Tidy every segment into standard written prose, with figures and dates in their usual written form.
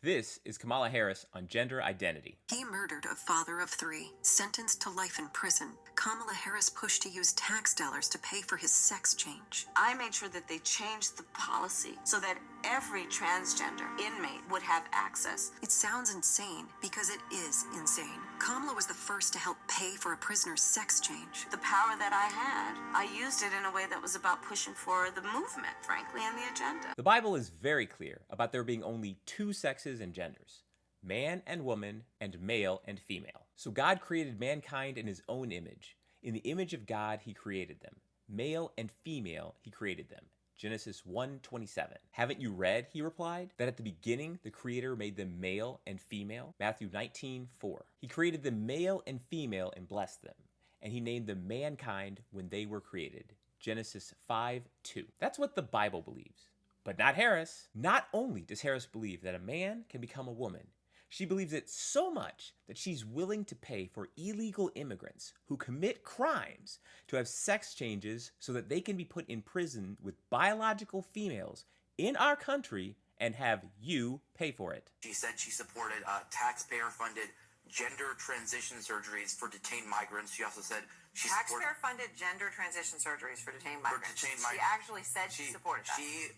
This is Kamala Harris on gender identity. He murdered a father of three, sentenced to life in prison. Kamala Harris pushed to use tax dollars to pay for his sex change. I made sure that they changed the policy so that every transgender inmate would have access. It sounds insane because it is insane. Kamala was the first to help pay for a prisoner's sex change. The power that I had, I used it in a way that was about pushing for the movement, frankly, and the agenda. The Bible is very clear about there being only two sexes and genders, man and woman, and male and female. So God created mankind in his own image. In the image of God, he created them. Male and female, he created them. Genesis 1:27. Haven't you read, he replied, that at the beginning the Creator made them male and female? Matthew 19:4. He created them male and female and blessed them, and he named them mankind when they were created. Genesis 5:2. That's what the Bible believes. But not Harris. Not only does Harris believe that a man can become a woman, she believes it so much that she's willing to pay for illegal immigrants who commit crimes to have sex changes so that they can be put in prison with biological females in our country and have you pay for it. She said she supported taxpayer-funded gender transition surgeries for detained migrants. She also said she supported taxpayer-funded gender transition surgeries for detained migrants. She actually said she supported that. She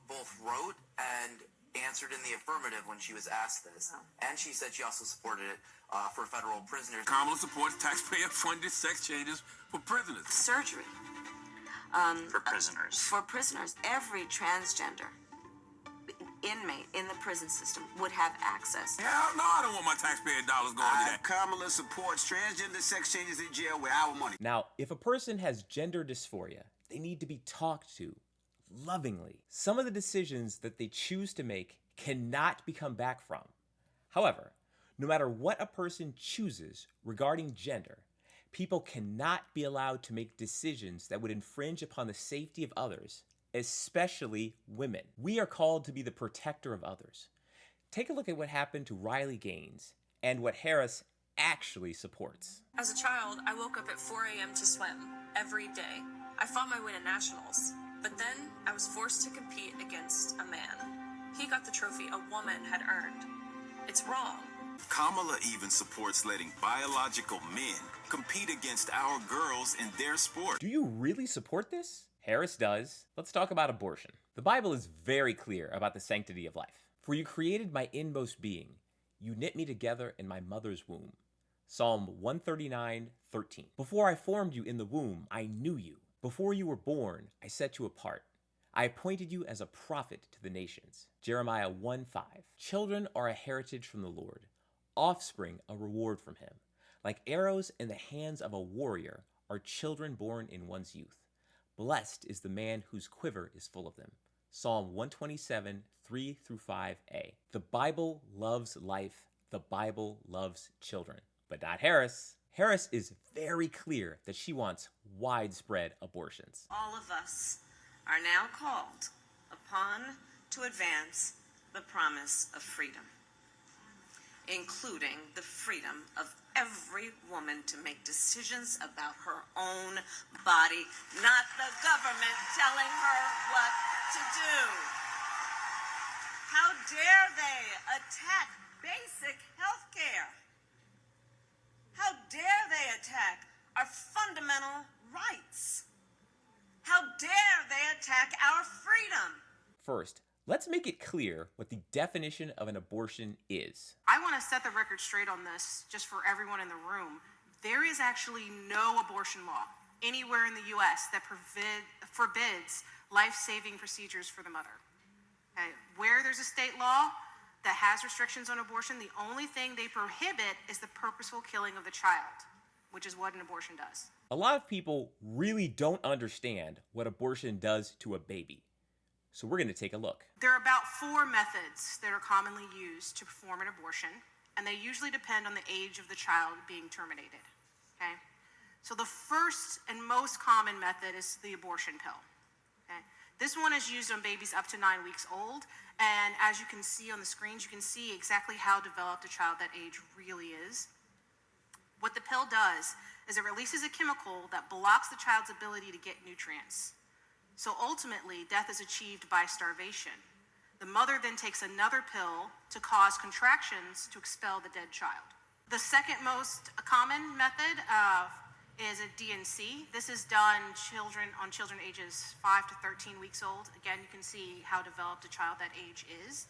both wrote and answered in the affirmative when she was asked this. Oh. And she said she also supported it for federal prisoners. Kamala supports taxpayer-funded sex changes for prisoners. Surgery. For prisoners. For prisoners, every transgender inmate in the prison system would have access. Hell no, I don't want my taxpayer dollars going to that. Kamala supports transgender sex changes in jail with our money. Now, if a person has gender dysphoria, they need to be talked to lovingly. Some of the decisions that they choose to make cannot be come back from. However, no matter what a person chooses regarding gender, people cannot be allowed to make decisions that would infringe upon the safety of others, especially women. We are called to be the protector of others. Take a look at what happened to Riley Gaines and what Harris actually supports. As a child, I woke up at 4 a.m. to swim every day. I fought my way to nationals, but then I was forced to compete against a man. He got the trophy a woman had earned. It's wrong. Kamala even supports letting biological men compete against our girls in their sport. Do you really support this? Harris does. Let's talk about abortion. The Bible is very clear about the sanctity of life. For you created my inmost being. You knit me together in my mother's womb. Psalm 139:13. Before I formed you in the womb, I knew you. Before you were born, I set you apart. I appointed you as a prophet to the nations. Jeremiah 1:5. Children are a heritage from the Lord, offspring a reward from him. Like arrows in the hands of a warrior are children born in one's youth. Blessed is the man whose quiver is full of them. Psalm 127:3-5a. The Bible loves life. The Bible loves children. But not Harris. Harris is very clear that she wants widespread abortions. All of us are now called upon to advance the promise of freedom, including the freedom of every woman to make decisions about her own body, not the government telling her what to do. How dare they attack basic health care? How dare they attack our fundamental rights? How dare they attack our freedom? First, let's make it clear what the definition of an abortion is. I want to set the record straight on this, just for everyone in the room. There is actually no abortion law anywhere in the U.S. that forbids life-saving procedures for the mother. Okay? Where there's a state law that has restrictions on abortion, the only thing they prohibit is the purposeful killing of the child, which is what an abortion does. A lot of people really don't understand what abortion does to a baby. So we're going to take a look. There are about 4 methods that are commonly used to perform an abortion, and they usually depend on the age of the child being terminated. Okay? So the first and most common method is the abortion pill. Okay? This one is used on babies up to 9 weeks old, and as you can see on the screens, you can see exactly how developed a child that age really is. What the pill does is it releases a chemical that blocks the child's ability to get nutrients. So ultimately, death is achieved by starvation. The mother then takes another pill to cause contractions to expel the dead child. The second most common method is a D&C. This is done on children ages 5 to 13 weeks old. Again, you can see how developed a child that age is.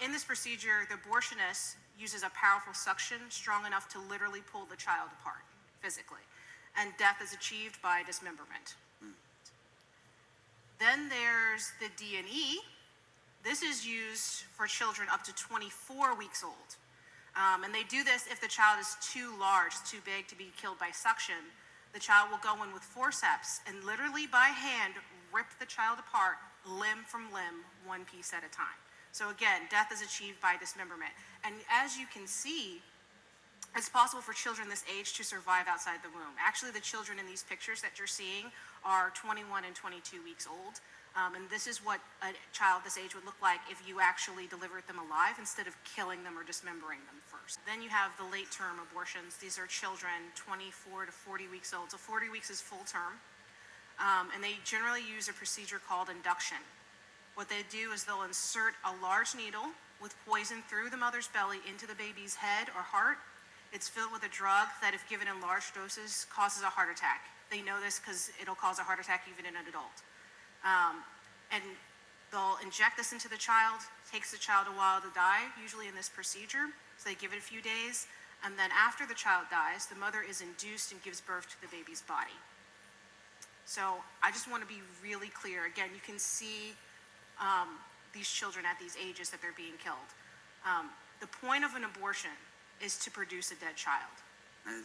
In this procedure, the abortionist uses a powerful suction strong enough to literally pull the child apart physically, and death is achieved by dismemberment. Then there's the D&E. This is used for children up to 24 weeks old. And they do this if the child is too large, too big to be killed by suction. The child will go in with forceps and literally by hand rip the child apart, limb from limb, one piece at a time. So again, death is achieved by dismemberment. And as you can see, it's possible for children this age to survive outside the womb. Actually, the children in these pictures that you're seeing are 21 and 22 weeks old. And this is what a child this age would look like if you actually delivered them alive instead of killing them or dismembering them first. Then you have the late-term abortions. These are children 24 to 40 weeks old. So 40 weeks is full term. And they generally use a procedure called induction. What they do is they'll insert a large needle with poison through the mother's belly into the baby's head or heart. It's filled with a drug that, if given in large doses, causes a heart attack. They know this because it'll cause a heart attack even in an adult. And they'll inject this into the child. Takes the child a while to die, usually in this procedure. So they give it a few days. And then after the child dies, the mother is induced and gives birth to the baby's body. So I just want to be really clear. Again, you can see these children at these ages that they're being killed. The point of an abortion is to produce a dead child.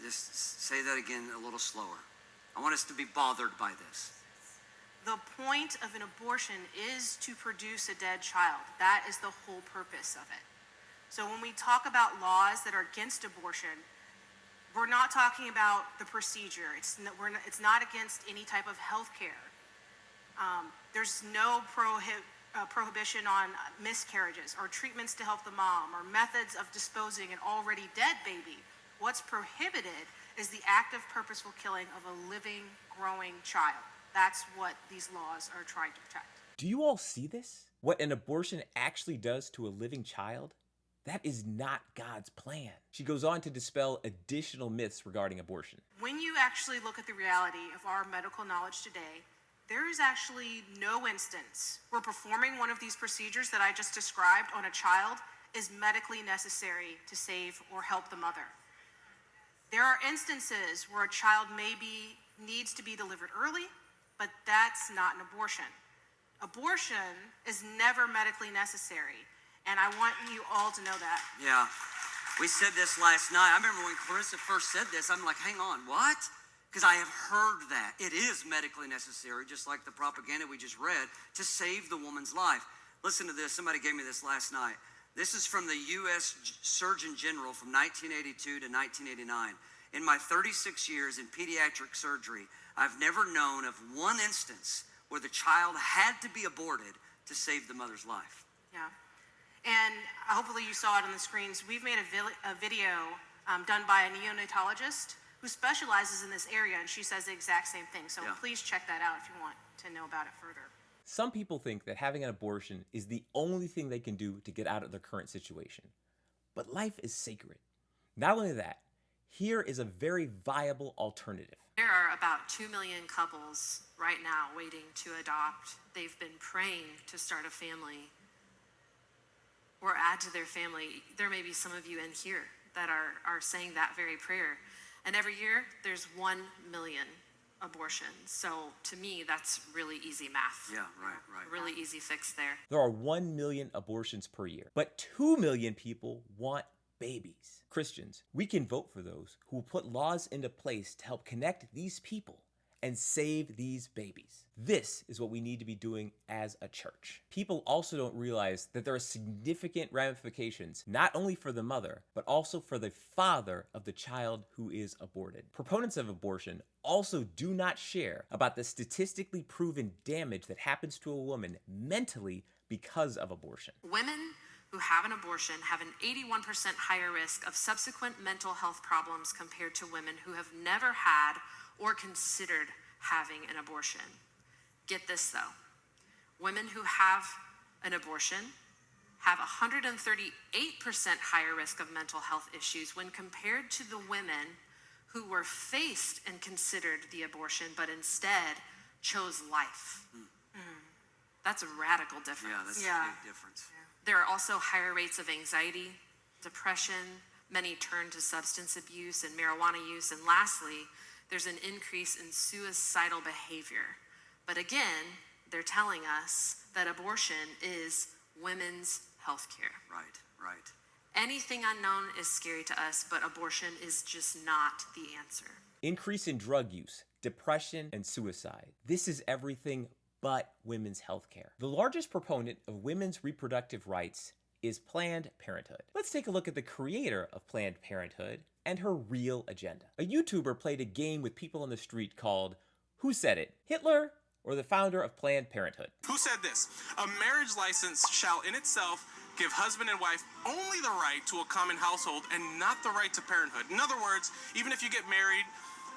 Just say that again a little slower. I want us to be bothered by this. The point of an abortion is to produce a dead child. That is the whole purpose of it. So when we talk about laws that are against abortion, we're not talking about the procedure. It's not against any type of health care. There's no prohibition on miscarriages or treatments to help the mom or methods of disposing an already dead baby. What's prohibited is the active, purposeful killing of a living, growing child. That's what these laws are trying to protect. Do you all see this? What an abortion actually does to a living child? That is not God's plan. She goes on to dispel additional myths regarding abortion. When you actually look at the reality of our medical knowledge today, there is actually no instance where performing one of these procedures that I just described on a child is medically necessary to save or help the mother. There are instances where a child needs to be delivered early, but that's not an abortion. Abortion is never medically necessary, and I want you all to know that. Yeah, we said this last night. I remember when Clarissa first said this, I'm like, hang on, what? Because I have heard that. It is medically necessary, just like the propaganda we just read, to save the woman's life. Listen to this. Somebody gave me this last night. This is from the U.S. Surgeon General from 1982 to 1989. In my 36 years in pediatric surgery, I've never known of one instance where the child had to be aborted to save the mother's life. Yeah. And hopefully you saw it on the screens. We've made a video done by a neonatologist who specializes in this area, and she says the exact same thing. So please check that out if you want to know about it further. Some people think that having an abortion is the only thing they can do to get out of their current situation. But life is sacred. Not only that, here is a very viable alternative. There are about 2 million couples right now waiting to adopt. They've been praying to start a family or add to their family. There may be some of you in here that are saying that very prayer. And every year, there's 1 million abortions. So to me, that's really easy math. Yeah, right. Really easy fix there. There are 1 million abortions per year, but 2 million people want babies. Christians, we can vote for those who will put laws into place to help connect these people and save these babies. This is what we need to be doing as a church. People also don't realize that there are significant ramifications, not only for the mother, but also for the father of the child who is aborted. Proponents of abortion also do not share about the statistically proven damage that happens to a woman mentally because of abortion. Women who have an abortion have an 81% higher risk of subsequent mental health problems compared to women who have never had or considered having an abortion. Get this though, women who have an abortion have 138% higher risk of mental health issues when compared to the women who were faced and considered the abortion, but instead chose life. That's a radical difference. Yeah, that's a big difference. There are also higher rates of anxiety, depression. Many turn to substance abuse and marijuana use. And lastly, there's an increase in suicidal behavior. But again, they're telling us that abortion is women's health care. Right. Anything unknown is scary to us, but abortion is just not the answer. Increase in drug use, depression, and suicide. This is everything but women's health care. The largest proponent of women's reproductive rights is Planned Parenthood. Let's take a look at the creator of Planned Parenthood and her real agenda. A YouTuber played a game with people on the street called Who Said It? Hitler or the founder of Planned Parenthood? Who said this? A marriage license shall in itself give husband and wife only the right to a common household and not the right to parenthood. In other words, even if you get married,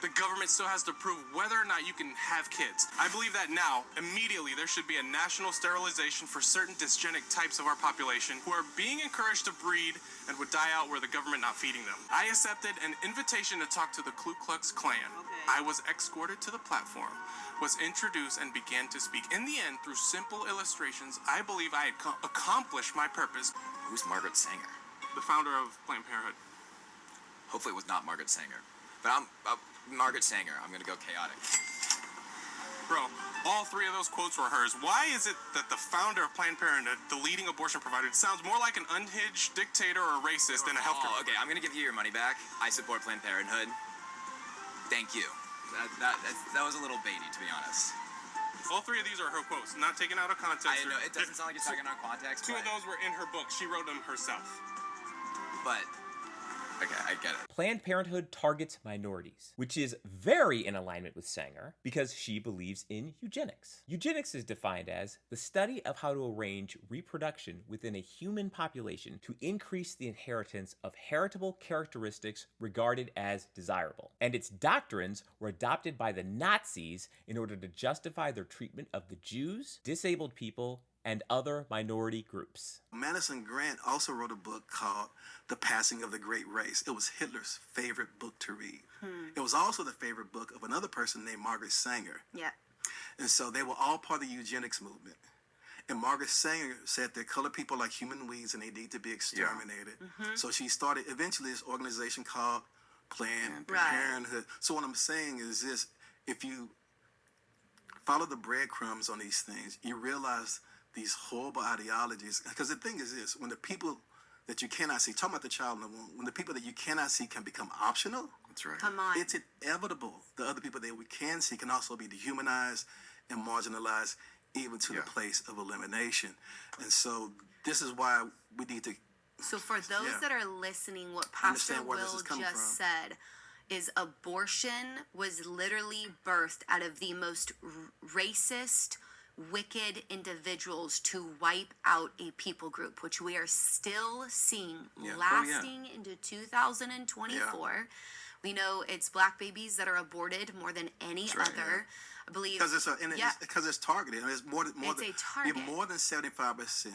the government still has to prove whether or not you can have kids. I believe that now, immediately, there should be a national sterilization for certain dysgenic types of our population who are being encouraged to breed and would die out were the government not feeding them. I accepted an invitation to talk to the Ku Klux Klan. I was escorted to the platform, was introduced, and began to speak. In the end, through simple illustrations, I believe I had accomplished my purpose. Who's Margaret Sanger? The founder of Planned Parenthood. Hopefully it was not Margaret Sanger. But Margaret Sanger. I'm gonna go chaotic. Bro, all three of those quotes were hers. Why is it that the founder of Planned Parenthood, the leading abortion provider, sounds more like an unhinged dictator or a racist than a healthcare? Oh, okay, I'm gonna give you your money back. I support Planned Parenthood. Thank you. That was a little baity, to be honest. All three of these are her quotes, not taken out of context. I know, it doesn't sound like it's taken out of context. Two of those were in her book. She wrote them herself. But okay, I get it. Planned Parenthood targets minorities, which is very in alignment with Sanger because she believes in eugenics. Eugenics is defined as the study of how to arrange reproduction within a human population to increase the inheritance of heritable characteristics regarded as desirable. And its doctrines were adopted by the Nazis in order to justify their treatment of the Jews, disabled people, and other minority groups. Madison Grant also wrote a book called The Passing of the Great Race. It was Hitler's favorite book to read. It was also the favorite book of another person named Margaret Sanger. Yeah. And so they were all part of the eugenics movement. And Margaret Sanger said that colored people are like human weeds and they need to be exterminated. So she started eventually this organization called Planned Parenthood. So what I'm saying is this: if you follow the breadcrumbs on these things, you realize these horrible ideologies. Because the thing is this: when the people that you cannot see, talking about the child in the womb, when the people that you cannot see can become optional, that's right. Come on. It's inevitable. The other people that we can see can also be dehumanized and marginalized, even to the place of elimination. And so this is why we need to. So for those that are listening, what Pastor Will just said is abortion was literally birthed out of the most racist, wicked individuals to wipe out a people group, which we are still seeing lasting into 2024. We know it's black babies that are aborted more than any other. I believe because it's targeted. It's more than 75%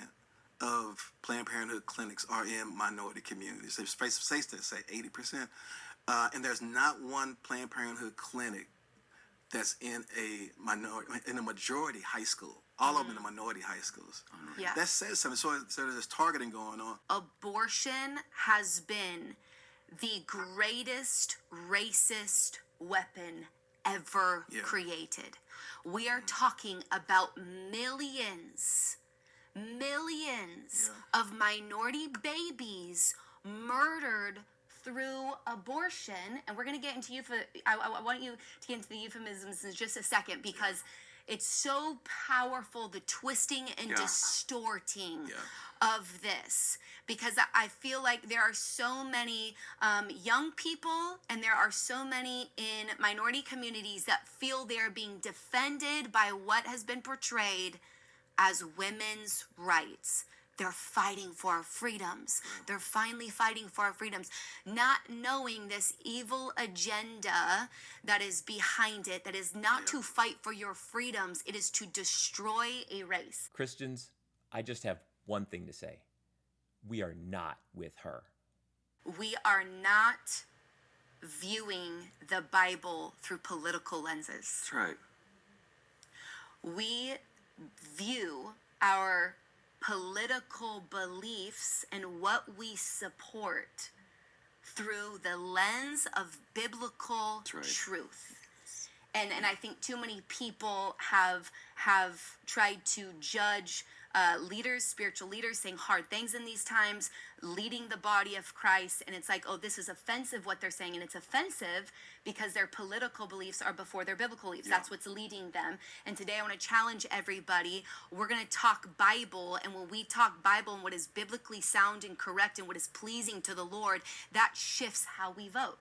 of Planned Parenthood clinics are in minority communities. It's safe to say 80%, and there's not one Planned Parenthood clinic that's in a majority high school. All of them in the minority high schools. Yeah. That says something. So there's targeting going on. Abortion has been the greatest racist weapon ever created. We are talking about millions of minority babies murdered through abortion. And we're going to get into I want you to get into the euphemisms in just a second, because it's so powerful, the twisting and distorting of this, because I feel like there are so many young people and there are so many in minority communities that feel they're being defended by what has been portrayed as women's rights. They're fighting for our freedoms. They're finally fighting for our freedoms, not knowing this evil agenda that is behind it, that is not to fight for your freedoms. It is to destroy a race. Christians, I just have one thing to say. we are not with her. We are not viewing the Bible through political lenses. That's right. We view our political beliefs and what we support through the lens of biblical truth. And I think too many people have tried to judge leaders, spiritual leaders, saying hard things in these times, leading the body of Christ, and it's like, oh, this is offensive what they're saying, and it's offensive because their political beliefs are before their biblical beliefs. That's what's leading them. And today I want to challenge everybody. We're going to talk Bible, and when we talk Bible and what is biblically sound and correct and what is pleasing to the Lord, that shifts how we vote.